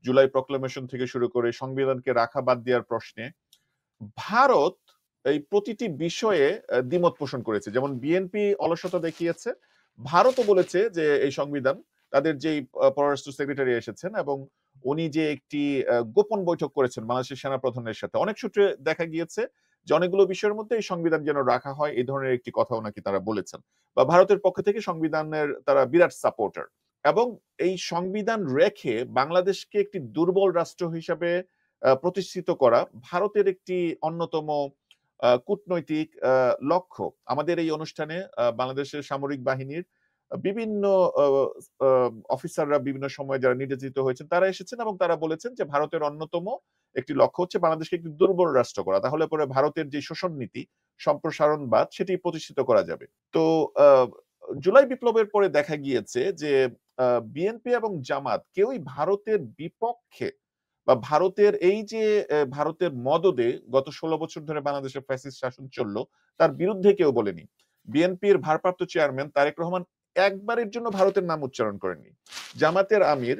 জুলাই প্রক্লেমেশন থেকে শুরু করে, সংবিধানকে রাখা বাদ দেওয়ার প্রশ্নে ভারত এই প্রতিটি বিষয়ে দ্বিমত পোষণ করেছে। যেমন বিএনপি অলসতা দেখিয়েছে, ভারতও বলেছে যে এই সংবিধান, তাদের যেই পররাষ্ট্র সেক্রেটারি এসেছেন এবং উনি যে একটি গোপন বৈঠক করেছেন বাংলাদেশের সেনাপ্রধানের সাথে, অনেক সূত্রে দেখা গিয়েছে যে অনেকগুলো বিষয়ের মধ্যে এই সংবিধান যেন রাখা হয় এই ধরনের একটি কথাও নাকি তারা বলেছেন, বা ভারতের পক্ষ থেকে সংবিধানের তারা বিরাট সাপোর্টার। এবং এই সংবিধান রেখে বাংলাদেশকে একটি দুর্বল রাষ্ট্র হিসাবে প্রতিষ্ঠিত করা ভারতের একটি অন্যতম কূটনৈতিক লক্ষ্য। আমাদের এই অনুষ্ঠানে বাংলাদেশের সামরিক বাহিনীর বিভিন্ন অফিসাররা বিভিন্ন সময় যারা নির্যাতিত হয়েছেন তারা এসেছেন এবং তারা বলেছেন যে ভারতের অন্যতম একটি লক্ষ্য হচ্ছে বাংলাদেশকে একটি দুর্বল রাষ্ট্র করা, তাহলে পরে ভারতের যে শোষণ নীতি, সম্প্রসারণবাদ সেটি প্রতিষ্ঠিত করা যাবে। তো জুলাই বিপ্লবের পরে দেখা গিয়েছে যে বিএনপি এবং জামাত কেউই ভারতের বিপক্ষে বা ভারতের এই যে ভারতের মদদে গত 16 বছর ধরে বাংলাদেশের ফ্যাসিস্ট শাসন চললো তার বিরুদ্ধে কেউ বলেনি। বিএনপির ভারপ্রাপ্ত চেয়ারম্যান তারেক রহমান একবারের জন্য ভারতের নাম উচ্চারণ করেননি। জামাতের আমির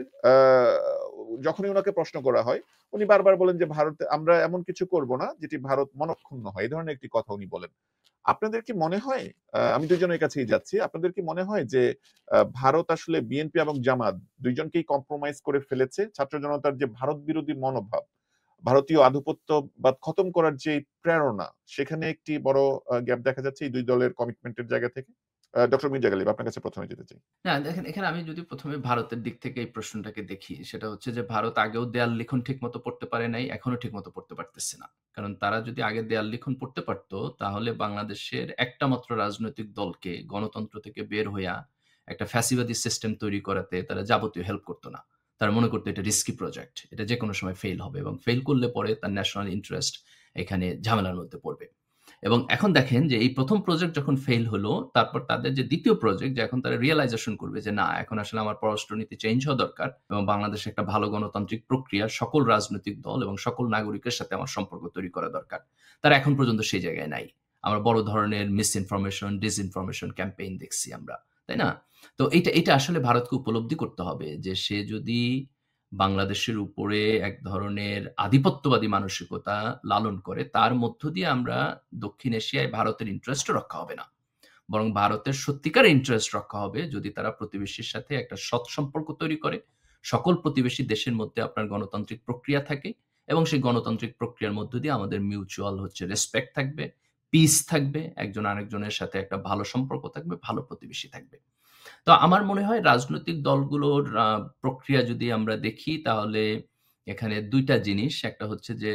যখনই ওনাকে প্রশ্ন করা হয় উনি বারবার বলেন যে ভারতে আমরা এমন কিছু করব না যেটি ভারত মনক্ষুণ্ণ হয়, এই ধরনের একটি কথা উনি বলেন। আপনাদের কি মনে হয়, আমি দুইজনের কাছেই যাচ্ছি, আপনাদের কি মনে হয় যে ভারত আসলে বিএনপি এবং জামাত দুইজনকেই কম্প্রোমাইজ করে ফেলেছে? ছাত্র জনতার যে ভারত বিরোধী মনোভাব, ভারতীয় আধিপত্যবাদ খতম করার যে প্রেরণা, সেখানে একটি বড় গ্যাপ দেখা যাচ্ছে এই দুই দলের কমিটমেন্টের জায়গা থেকে। ডক্টর মির্জা গালিব, আপনার কাছে প্রথমে যেতে চাই। না দেখেন, এখানে আমি যদি প্রথমে ভারতের দিক থেকে এই প্রশ্নটাকে দেখি, সেটা হচ্ছে যে ভারত আগেও দেয়াল লিখন ঠিক মতো পড়তে পারে নাই, এখনো ঠিক মতো পড়তে পারতেছে না। কারণ তারা যদি আগে দেয়াল লিখন পড়তে পারতো তাহলে বাংলাদেশের একটা মাত্র রাজনৈতিক দলকে গণতন্ত্র থেকে বের হইয়া একটা ফ্যাসিবাদী সিস্টেম তৈরি করাতে তারা যাবতীয় হেল্প করতো না। তারা মনে করতো এটা রিস্কি প্রজেক্ট, এটা যে কোনো সময় ফেল হবে এবং ফেল করলে পরে তার ন্যাশনাল ইন্টারেস্ট এখানে ঝামেলার মধ্যে পড়বে। এবং এখন দেখেন যে এই প্রথম প্রজেক্ট যখন ফেল হলো, তারপর তাদের যে দ্বিতীয় প্রজেক্ট, যে এখন তারা রিয়েলাইজেশন করবে যে না, এখন আসলে আমার পররাষ্ট্রনীতি চেঞ্জ হওয়া দরকার এবং বাংলাদেশে একটা ভালো গণতান্ত্রিক প্রক্রিয়া, সকল রাজনৈতিক দল এবং সকল নাগরিকের সাথে আমার সম্পর্ক তৈরি করা দরকার। তারা এখন পর্যন্ত সেই জায়গায় নাই। আমরা বড় ধরনের মিস ইনফরমেশন, ডিসইনফরমেশন ক্যাম্পেইন দেখছি আমরা, তাই না? তো এটা আসলে ভারতকে উপলব্ধি করতে হবে যে সে যদি বাংলাদেশের উপরে এক ধরনের আধিপত্যবাদী মানসিকতা লালন করে, তার মধ্য দিয়ে আমরা দক্ষিণ এশিয়ায় ভারতের ইন্টারেস্টও রক্ষা হবে না, বরং ভারতের সত্যিকার ইন্টারেস্ট রক্ষা হবে যদি তারা প্রতিবেশীর সাথে একটা সৎ সম্পর্ক তৈরি করে, সকল প্রতিবেশী দেশের মধ্যে আপনার গণতান্ত্রিক প্রক্রিয়া থাকে এবং সেই গণতান্ত্রিক প্রক্রিয়ার মধ্য দিয়ে আমাদের মিউচুয়াল হচ্ছে রেসপেক্ট থাকবে, পিস থাকবে, একজন আরেকজনের সাথে একটা ভালো সম্পর্ক থাকবে, ভালো প্রতিবেশী থাকবে। তো আমার মনে হয় রাজনৈতিক দলগুলোর প্রক্রিয়া যদি আমরা দেখি তাহলে এখানে ২ টা জিনিস। একটা হচ্ছে যে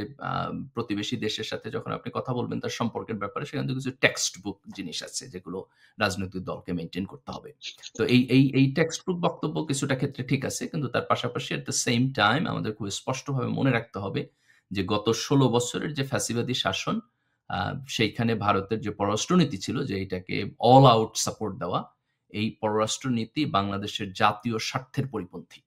প্রতিবেশী দেশের সাথে যখন আপনি কথা বলবেন তার সম্পর্কের ব্যাপারে সেখান থেকে কিছু টেক্সট বুক জিনিস আছে যেগুলো রাজনৈতিক দলকে মেইনটেইন করতে হবে। তো এই টেক্সট বুক বক্তব্য কিছুটা ক্ষেত্রে ঠিক আছে। কিন্তু তার পাশাপাশি এট দ্য সেম টাইম আমাদের খুব স্পষ্টভাবে মনে রাখতে হবে যে গত ১৬ বছরের যে ফ্যাসিবাদী শাসন, সেইখানে ভারতের যে পররাষ্ট্রনীতি ছিল যে এটাকে অল আউট সাপোর্ট দেওয়া, এই পররাষ্ট্রনীতি বাংলাদেশের জাতীয় স্বার্থের পরিপন্থী।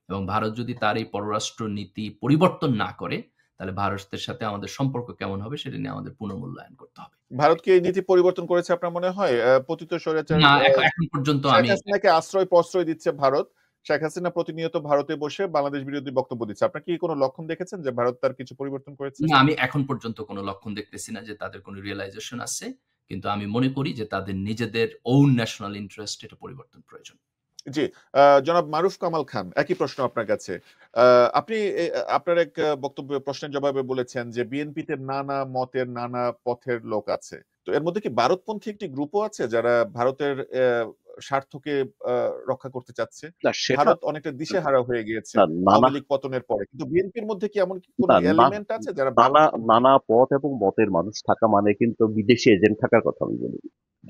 এবং ভারত যদি তার এই পররাষ্ট্র নীতি পরিবর্তন না করে তাহলে ভারতের সাথে আমাদের সম্পর্ক কেমন হবে সেটা নিয়ে আমাদের পুনর্মূল্যায়ন করতে হবে। ভারত কি এই নীতি পরিবর্তন করেছে আপনার মনে হয়? পতিত স্বৈরাচার না, এখন পর্যন্ত শেখ আমি হাসিনাকে আশ্রয় প্রশ্রয় দিচ্ছে ভারত। শেখ হাসিনা প্রতিনিয়ত ভারতে বসে বাংলাদেশ বিরোধী বক্তব্য দিচ্ছে। আপনার কি কোনো লক্ষণ দেখেছেন যে ভারত তার কিছু পরিবর্তন করেছে? না, আমি এখন পর্যন্ত কোনো লক্ষণ দেখতেছি না যে তাদের কোনো রিয়ালাইজেশন আছে। কিন্তু আমি মনে করি যে তাদের নিজেদের ওন ন্যাশনাল ইন্টারেস্ট এটা পরিবর্তন প্রয়োজন। জি, জনাব মারুফ কামাল খান, একই প্রশ্ন আপনার কাছে। আপনি আপনার এক বক্তব্যে প্রশ্নের জবাবে বলেছেন যে বিএনপিতে নানা মতের নানা পথের লোক আছে। তো এর মধ্যে কি ভারতপন্থী একটি গ্রুপও আছে যারা ভারতের স্বার্থকে রক্ষা করতে চাচ্ছে? না সেটা ভারত অনেকটা দিশেহারা হয়ে গিয়েছে না, নানা আওয়ামী লীগ পতনের পরে। কিন্তু বিএনপির মধ্যে কি এমন কোন না, এলিমেন্ট আছে যারা নানা নানা পথ এবং মতের মানুষ থাকা মানে কিন্তু বিদেশি এজেন্ট থাকার কথা আমি বলি।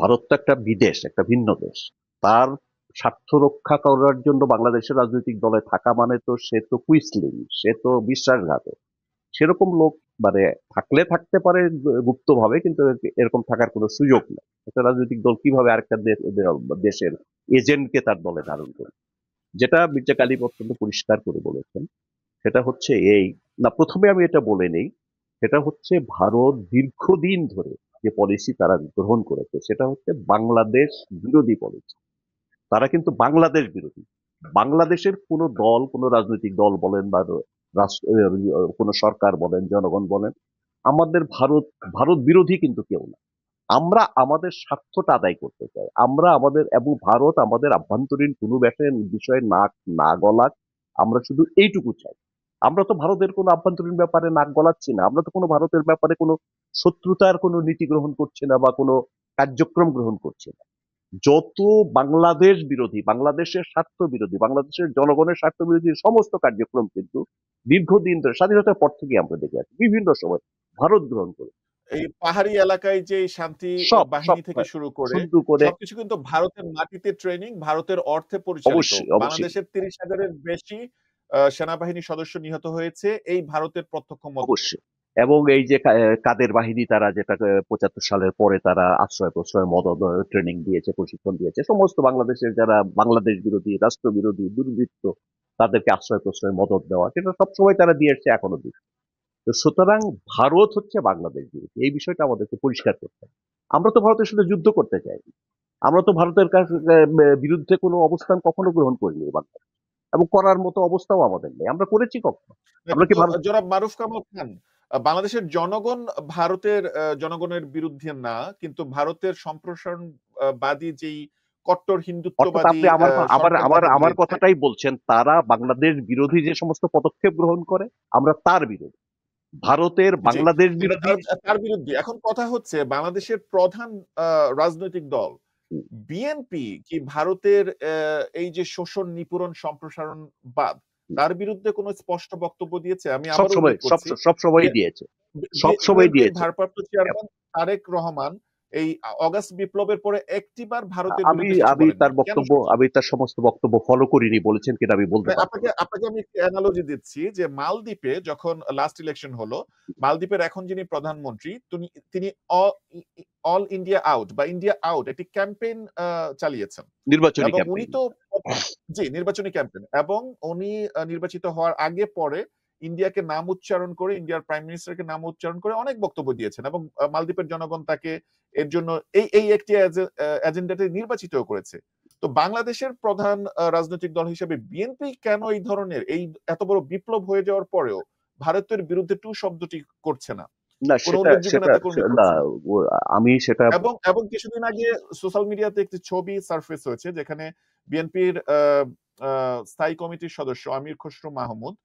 ভারত তো একটা বিদেশ, একটা ভিন্ন দেশ। তার স্বার্থ রক্ষা করার জন্য বাংলাদেশের রাজনৈতিক দলে থাকা মানে তো সে তো কুইসলিং, সে তো বিশ্বাসঘাতক। সেরকম লোক মানে থাকলে থাকতে পারে গুপ্তভাবে, কিন্তু এরকম থাকার কোনো সুযোগ নেই। একটা রাজনৈতিক দল কিভাবে আরেকটা দেশের এজেন্টকে তার দলে ধারণ করে? যেটা মির্জা গালিব অত্যন্ত পরিষ্কার করে বলেছেন সেটা হচ্ছে এই, না প্রথমে আমি এটা বলে নেই, সেটা হচ্ছে ভারত দীর্ঘদিন ধরে যে পলিসি তারা গ্রহণ করেছে সেটা হচ্ছে বাংলাদেশ বিরোধী পলিসি। তারা কিন্তু বাংলাদেশ বিরোধী। বাংলাদেশের কোনো দল, কোনো রাজনৈতিক দল বলেন বা কোনো সরকার বলেন, জনগণ বলেন, আমাদের ভারত ভারত বিরোধী কিন্তু কেউ না। আমরা আমাদের স্বার্থটা আদায় করতে চাই। আমরা আমাদের, এবং ভারত আমাদের আভ্যন্তরীণ কোনো বিষয়ে নাক না গলাক, আমরা শুধু এইটুকু চাই। আমরা তো ভারতের কোনো আভ্যন্তরীণ ব্যাপারে নাক গলাচ্ছি না, আমরা তো কোনো ভারতের ব্যাপারে কোনো শত্রুতার কোনো নীতি গ্রহণ করছি না বা কোনো কার্যক্রম গ্রহণ করছি না। যত বাংলাদেশ বিরোধী, বাংলাদেশের স্বার্থ বিরোধী, বাংলাদেশের জনগণের স্বার্থ বিরোধী সমস্ত কার্যক্রম কিন্তু দীর্ঘদিন ধরে স্বাধীনতার পর থেকে আমরা দেখে আসছি বিভিন্ন সময় ভারত গ্রহণ করে। এই পাহাড়ি এলাকায় যে শান্তি সব বাহিনী থেকে শুরু করে সবকিছু কিন্তু ভারতের মাটিতে ট্রেনিং, ভারতের অর্থে পরিচালিত। অবশ্যই বাংলাদেশের ৩০,০০০-এর বেশি সেনাবাহিনী সদস্য নিহত হয়েছে এই ভারতের প্রত্যক্ষ মদতে। অবশ্যই। এবং এই যে কাদের বাহিনী, তারা যেটা ৭৫ সালের পরে তারা আশ্রয় প্রশ্রয় মদত ট্রেনিং দিয়েছে, প্রশিক্ষণ দিয়েছে, সমস্ত বাংলাদেশের যারা বাংলাদেশ বিরোধী, রাষ্ট্র বিরোধী, দুর্বৃত্ত, তাদেরকে আশ্রয় প্রশ্রয় মদত দেওয়া, সেটা সবসময় তারা দিয়ে এসছে, এখনো দিচ্ছে। তো সুতরাং ভারত হচ্ছে বাংলাদেশ বিরোধী, এই বিষয়টা আমাদেরকে পরিষ্কার করতে হবে। আমরা তো ভারতের সাথে যুদ্ধ করতে চাই, আমরা তো ভারতের বিরুদ্ধে কোনো অবস্থান কখনো গ্রহণ করিনি বাংলাদেশ, এবং করার মতো অবস্থাও আমাদের নেই। আমরা করেছি কখনো? আমরা কি ভারত জনাব মারুফ কামাল খান, বাংলাদেশের জনগণ ভারতের জনগণের বিরুদ্ধে না, কিন্তু ভারতের সম্প্রসারণবাদী যেই কট্টর হিন্দুত্ববাদী আপনি আমার কথাটাই বলছেন, তারা বাংলাদেশ বিরোধী যে সমস্ত পদক্ষেপ গ্রহণ করে, আমরা তার বিরোধী। ভারতের বাংলাদেশ বিরোধী তার বিরুদ্ধে। এখন কথা হচ্ছে বাংলাদেশের প্রধান রাজনৈতিক দল বিএনপি কি ভারতের এই যে শোষণ, নিপীড়ন, সম্প্রসারণবাদ তার বিরুদ্ধে কোনো স্পষ্ট বক্তব্য দিয়েছে? আমি আবারও উল্লেখ করছি, সবসময় দিয়েছে, সবসময় দিয়েছে। ভারপ্রাপ্ত চেয়ারম্যান তারেক রহমান এই অগাস্ট বিপ্লবের পরে একটিবার ভারতের আমি তার সমস্ত বক্তব্য ফলো করিনি, বলেছেন কিনা আমি বলতে পারবো। আপনাকে আমি একটি অ্যানালজি দিচ্ছি যে মালদ্বীপে যখন লাস্ট ইলেকশন হলো, মালদ্বীপের এখন যিনি প্রধানমন্ত্রী তিনি অল ইন্ডিয়া আউট বা ইন্ডিয়া আউট একটি ক্যাম্পেইন চালিয়েছেন, নির্বাচনী এবং উনি ক্যাম্পেইন। তো নির্বাচনী ক্যাম্পেইন, এবং উনি নির্বাচিত হওয়ার আগে পরে ইন্ডিয়াকে নাম উচ্চারণ করে, ইন্ডিয়ার প্রাইম মিনিস্টারকে নাম উচ্চারণ করে অনেক বক্তব্য দিয়েছেন, এবং মালদ্বীপের জনগণ তাকে এর জন্য এই একটি এজেন্ডাতে নির্বাচিত করেছে। তো বাংলাদেশের প্রধান রাজনৈতিক দল হিসেবে বিএনপি কেন এই ধরনের এই এত বড় বিপ্লব হয়ে যাওয়ার পরেও ভারতের বিরুদ্ধে টু শব্দটি করছে না? আমি সেটা এবং কিছুদিন আগে সোশ্যাল মিডিয়াতে একটি ছবি সারফেস হয়েছে যেখানে বিএনপির স্থায়ী কমিটির সদস্য আমির খসরু মাহমুদ,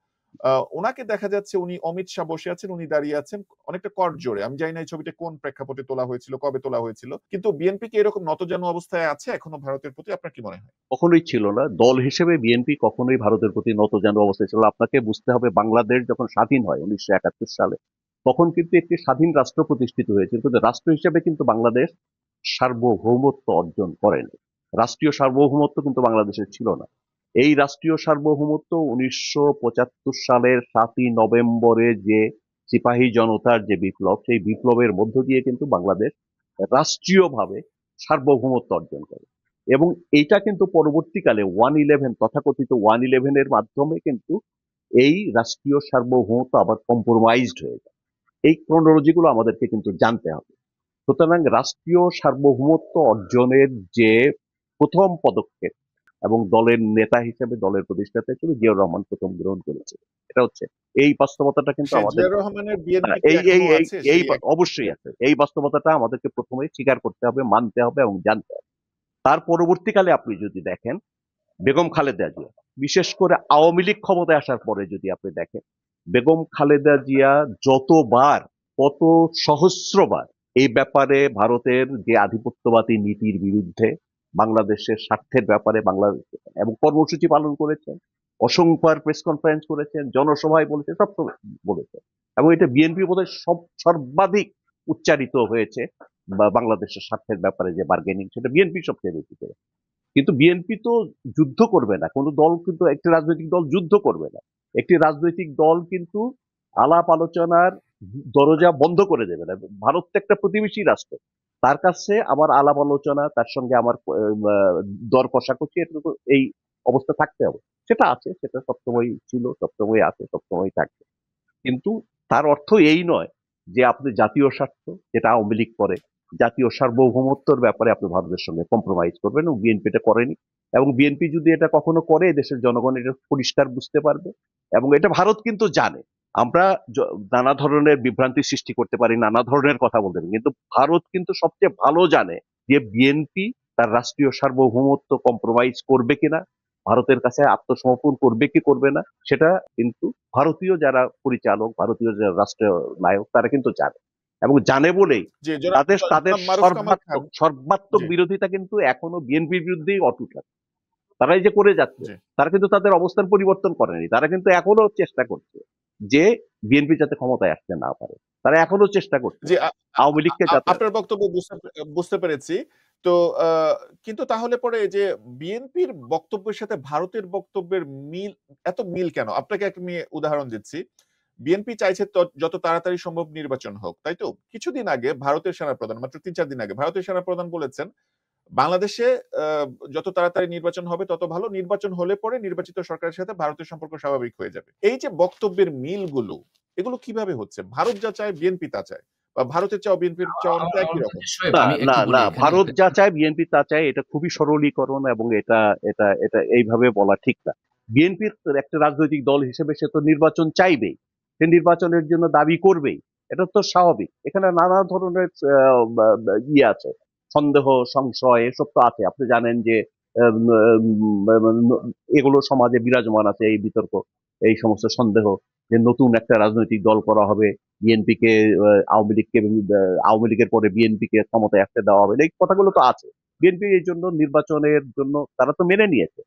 ওনাকে দেখা যাচ্ছে উনি অমিত শাহ বসে আছেন, উনি দাঁড়িয়ে আছেন অনেকটা কর জোরে। আমি জানি না এই ছবিটা কোন প্রেক্ষাপটে তোলা হয়েছিল, কবে তোলা হয়েছিল, কিন্তু বিএনপি কি এরকম নতজানু অবস্থায় আছে এখনো ভারতের প্রতি? আপনার কি মনে হয়? কখনোই ছিল না। দল হিসেবে বিএনপি কখনোই ভারতের প্রতি নতজানু অবস্থায় ছিল। আপনাকে বুঝতে হবে, বাংলাদেশ যখন স্বাধীন হয় 1971 সালে, তখন কিন্তু একটি স্বাধীন রাষ্ট্র প্রতিষ্ঠিত হয়েছিল, কিন্তু রাষ্ট্র হিসেবে কিন্তু বাংলাদেশ সার্বভৌমত্ব অর্জন করেনি। রাষ্ট্রীয় সার্বভৌমত্ব কিন্তু বাংলাদেশের ছিল না। এই রাষ্ট্রীয় সার্বভৌমত্ব 1975 সালের 7ই নভেম্বরে যে সিপাহী জনতার যে বিপ্লব, সেই বিপ্লবের মধ্য দিয়ে কিন্তু বাংলাদেশ রাষ্ট্রীয়ভাবে সার্বভৌমত্ব অর্জন করে, এবং এইটা কিন্তু পরবর্তীকালে 111 তথাকথিত 111-এর মাধ্যমে কিন্তু এই রাষ্ট্রীয় সার্বভৌমত্ব আবার কম্প্রোমাইজড হয়ে যায়। এই ক্রোনোলজিগুলো আমাদেরকে কিন্তু জানতে হবে। সুতরাং রাষ্ট্রীয় সার্বভৌমত্ব অর্জনের যে প্রথম পদক্ষেপ, এবং দলের নেতা হিসেবে, দলের প্রতিষ্ঠাতা হিসেবে জিয়াউর রহমান প্রথম গ্রহণ করেছে, এটা হচ্ছে এই বাস্তবতাটা কিন্তু আমাদের অবশ্যই আছে। এই বাস্তবতাটা আমাদেরকে প্রথমে স্বীকার করতে হবে, মানতে হবে এবং জানতে হবে। তার পরবর্তীকালে আপনি যদি দেখেন, বেগম খালেদা জিয়া, বিশেষ করে আওয়ামী লীগ ক্ষমতায় আসার পরে যদি আপনি দেখেন, বেগম খালেদা জিয়া যতবার, কত সহস্রবার এই ব্যাপারে ভারতের যে আধিপত্যবাদী নীতির বিরুদ্ধে, বাংলাদেশের স্বার্থের ব্যাপারে বাংলাদেশ এবং কর্মসূচি পালন করেছেন, অসংখ্য প্রেস কনফারেন্স করেছেন, জনসভায় বলেছেন, সব বলেছেন, এবং এটা বিএনপি বোধহয় সর্বাধিক উচ্চারিত হয়েছে বাংলাদেশের স্বার্থের ব্যাপারে যে বার্গেনিং, সেটা বিএনপি সবচেয়ে বেশি করে। কিন্তু বিএনপি তো যুদ্ধ করবে না, কোনো দল কিন্তু, একটি রাজনৈতিক দল যুদ্ধ করবে না। একটি রাজনৈতিক দল কিন্তু আলাপ আলোচনার দরজা বন্ধ করে দেবে না। ভারত তো একটা প্রতিবেশী রাষ্ট্র, তার কাছে আমার আলাপ আলোচনা, তার সঙ্গে আমার দর কষাকষি, এটুকু এই অবস্থা থাকতে হবে। সেটা আছে, সেটা সবসময় ছিল, সবসময় আছে, সবসময় থাকবে। কিন্তু তার অর্থ এই নয় যে আপনি জাতীয় স্বার্থ, যেটা আওয়ামী লীগ করে, জাতীয় সার্বভৌমত্বর ব্যাপারে আপনি ভারতের সঙ্গে কম্প্রোমাইজ করবেন, এবং বিএনপি এটা করেনি। এবং বিএনপি যদি এটা কখনো করে, দেশের জনগণ এটা পরিষ্কার বুঝতে পারবে, এবং এটা ভারত কিন্তু জানে। আমরা নানা ধরনের বিভ্রান্তি সৃষ্টি করতে পারি, নানা ধরনের কথা বলতে পারি, কিন্তু ভারত কিন্তু সবচেয়ে ভালো জানে যে বিএনপি তার রাষ্ট্রীয় সার্বভৌমত্ব কম্প্রোমাইজ করবে কিনা, ভারতের কাছে আত্মসমর্পণ করবে কি করবে না, সেটা কিন্তু ভারতীয় যারা পরিচালক, ভারতীয় যারা রাষ্ট্রীয় নায়ক, তারা কিন্তু জানে, এবং জানে বলেই তাদের সর্বাত্মক বিরোধিতা কিন্তু এখনো বিএনপির বিরুদ্ধেই অটুট আছে। তারা এই যে করে যাচ্ছে, তারা কিন্তু তাদের অবস্থান পরিবর্তন করেনি। তারা কিন্তু এখনো চেষ্টা করছে যে বিএনপি যাতে ক্ষমতায় আসতে না পারে। তারা এখনো চেষ্টা করছে জি, আওয়ামী লীগকে যাতে। আপনার বক্তব্য বুঝতে পেরেছি। তো কিন্তু তাহলে পরে যে বিএনপির বক্তব্যের সাথে ভারতের বক্তব্যের এত মিল কেন? আপনাকে আমি উদাহরণ দিচ্ছি। বিএনপি চাইছে যত তাড়াতাড়ি সম্ভব নির্বাচন হোক, তাই তো? কিছুদিন আগে ভারতের সেনাপ্রধান, মাত্র ৩-৪ দিন আগে ভারতের সেনাপ্রধান বলেছেন, বাংলাদেশে আ যত তাড়াতাড়ি নির্বাচন হবে তত ভালো। নির্বাচন হলে পরে নির্বাচিত সরকারের সাথে ভারতের সম্পর্ক স্বাভাবিক হয়ে যাবে। এই যে বক্তব্যের মিলগুলো, এগুলো কিভাবে হচ্ছে? ভারত যা চায় বিএনপি তা চায়। বা ভারতের চাওয়া বিএনপির চাওয়া তো আমার একই মনে রকম। হয় সোয়েব না আমি না একটু বলি না, এখানে ভারত যা চায় বিএনপি তা চায়, এটা খুবই সরলীকরণ, এবং এটা এটা এটা এইভাবে বলা ঠিক না। বিএনপির একটা রাজনৈতিক দল হিসেবে সে তো নির্বাচন চাইবেই, সে নির্বাচনের জন্য দাবি করবেই, এটা তো স্বাভাবিক। এখানে নানা ধরনের ইয়ে আছে, সন্দেহ সংশয় এসব তো আছে। আপনি জানেন যে আম, এগুলো সমাজে বিরাজমান আছে, এই বিতর্ক, এই সমস্ত সন্দেহ, যে নতুন একটা রাজনৈতিক দল করা হবে, বিএনপিকে আওয়ামী লীগকে আওয়ামী লীগের পরে বিএনপিকে ক্ষমতায় আসতে দেওয়া হবে, এই কথাগুলো তো আছে। বিএনপি এই জন্য নির্বাচনের জন্য তারা তো মেনে নিয়েছে।